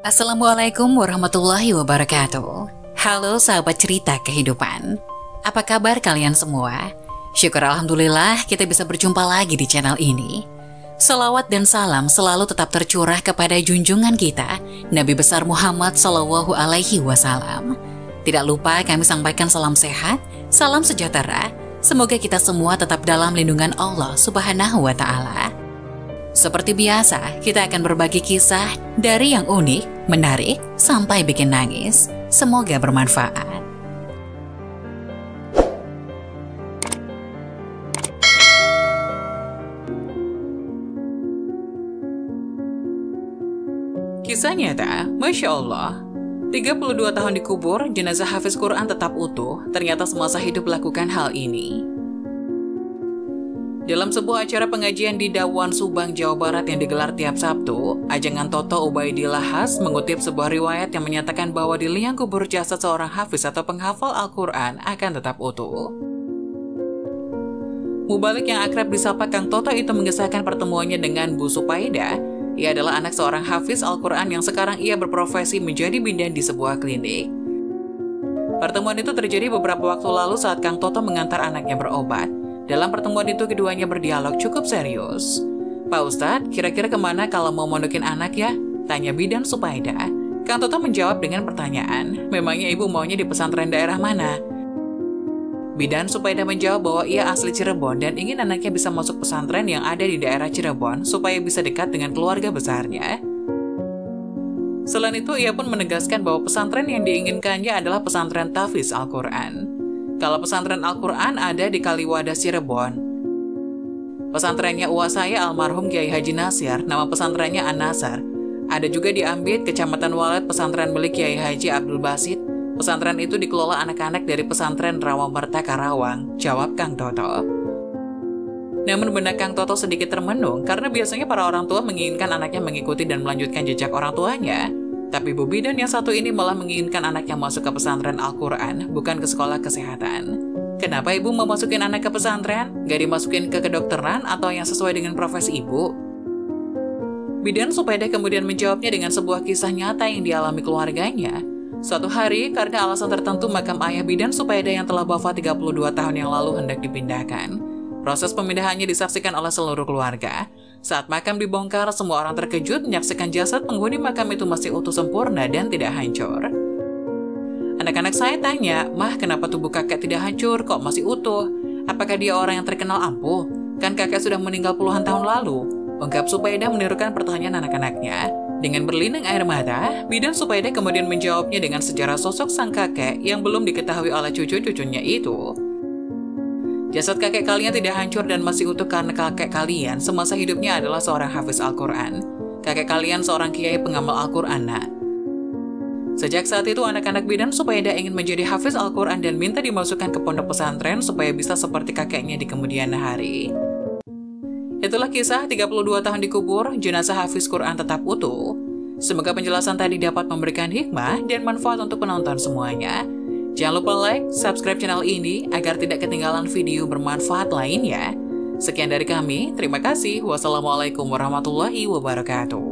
Assalamualaikum warahmatullahi wabarakatuh. Halo sahabat cerita kehidupan. Apa kabar kalian semua? Syukur alhamdulillah kita bisa berjumpa lagi di channel ini. Selawat dan salam selalu tetap tercurah kepada junjungan kita, Nabi besar Muhammad Sallallahu Alaihi Wasallam. Tidak lupa kami sampaikan salam sehat, salam sejahtera. Semoga kita semua tetap dalam lindungan Allah Subhanahu wa Ta'ala. Seperti biasa, kita akan berbagi kisah dari yang unik, menarik, sampai bikin nangis. Semoga bermanfaat. Kisah nyata, Masya Allah. 32 tahun dikubur, jenazah Hafiz Quran tetap utuh. Ternyata semasa hidup melakukan hal ini. Dalam sebuah acara pengajian di Dawan Subang, Jawa Barat yang digelar tiap Sabtu, Ajangan Toto Ubaidillah Has mengutip sebuah riwayat yang menyatakan bahwa di liang kubur jasad seorang hafiz atau penghafal Al-Quran akan tetap utuh. Mubalik yang akrab disapa Kang Toto itu mengisahkan pertemuannya dengan Bu Supaida. Ia adalah anak seorang hafiz Al-Quran yang sekarang ia berprofesi menjadi bidan di sebuah klinik. Pertemuan itu terjadi beberapa waktu lalu saat Kang Toto mengantar anaknya berobat. Dalam pertemuan itu keduanya berdialog cukup serius. Pak Ustadz, kira-kira kemana kalau mau mondokin anak ya? Tanya bidan Supaida. Kang Toto menjawab dengan pertanyaan, memangnya ibu maunya di pesantren daerah mana? Bidan Supaida menjawab bahwa ia asli Cirebon dan ingin anaknya bisa masuk pesantren yang ada di daerah Cirebon supaya bisa dekat dengan keluarga besarnya. Selain itu, ia pun menegaskan bahwa pesantren yang diinginkannya adalah pesantren Tahfiz Al-Quran. Kalau pesantren Al-Quran ada di Kaliwadas Cirebon. Pesantrennya uas saya almarhum Kiai Haji Nasir, nama pesantrennya An-Nasar. Ada juga di Ambit, Kecamatan Walet, pesantren milik Kiai Haji Abdul Basit. Pesantren itu dikelola anak-anak dari pesantren Rawamerta Karawang, jawab Kang Toto. Namun benak Kang Toto sedikit termenung karena biasanya para orang tua menginginkan anaknya mengikuti dan melanjutkan jejak orang tuanya. Tapi Bu Bidan yang satu ini malah menginginkan anaknya masuk ke pesantren Al-Quran, bukan ke sekolah kesehatan. Kenapa ibu mau masukin anak ke pesantren? Gak dimasukin ke kedokteran atau yang sesuai dengan profesi ibu? Bidan Supaida kemudian menjawabnya dengan sebuah kisah nyata yang dialami keluarganya. Suatu hari, karena alasan tertentu makam ayah Bidan Supaida yang telah wafat 32 tahun yang lalu hendak dipindahkan. Proses pemindahannya disaksikan oleh seluruh keluarga. Saat makam dibongkar, semua orang terkejut menyaksikan jasad penghuni makam itu masih utuh sempurna dan tidak hancur. Anak-anak saya tanya, "Mah, kenapa tubuh kakek tidak hancur, kok masih utuh? Apakah dia orang yang terkenal ampuh? Kan kakek sudah meninggal puluhan tahun lalu?" Ungkap Supaida menirukan pertanyaan anak-anaknya. Dengan berlinang air mata, Bidan Supaida kemudian menjawabnya dengan sejarah sosok sang kakek yang belum diketahui oleh cucu-cucunya itu. Jasad kakek kalian tidak hancur dan masih utuh karena kakek kalian semasa hidupnya adalah seorang hafiz Al-Quran. Kakek kalian seorang kiai pengamal Al-Quran, nak. Sejak saat itu, anak-anak Bidan Supaida ingin menjadi hafiz Al-Quran dan minta dimasukkan ke pondok pesantren supaya bisa seperti kakeknya di kemudian hari. Itulah kisah 32 tahun dikubur, jenazah hafiz Quran tetap utuh. Semoga penjelasan tadi dapat memberikan hikmah dan manfaat untuk penonton semuanya. Jangan lupa like, subscribe channel ini agar tidak ketinggalan video bermanfaat lainnya. Sekian dari kami, terima kasih. Wassalamualaikum warahmatullahi wabarakatuh.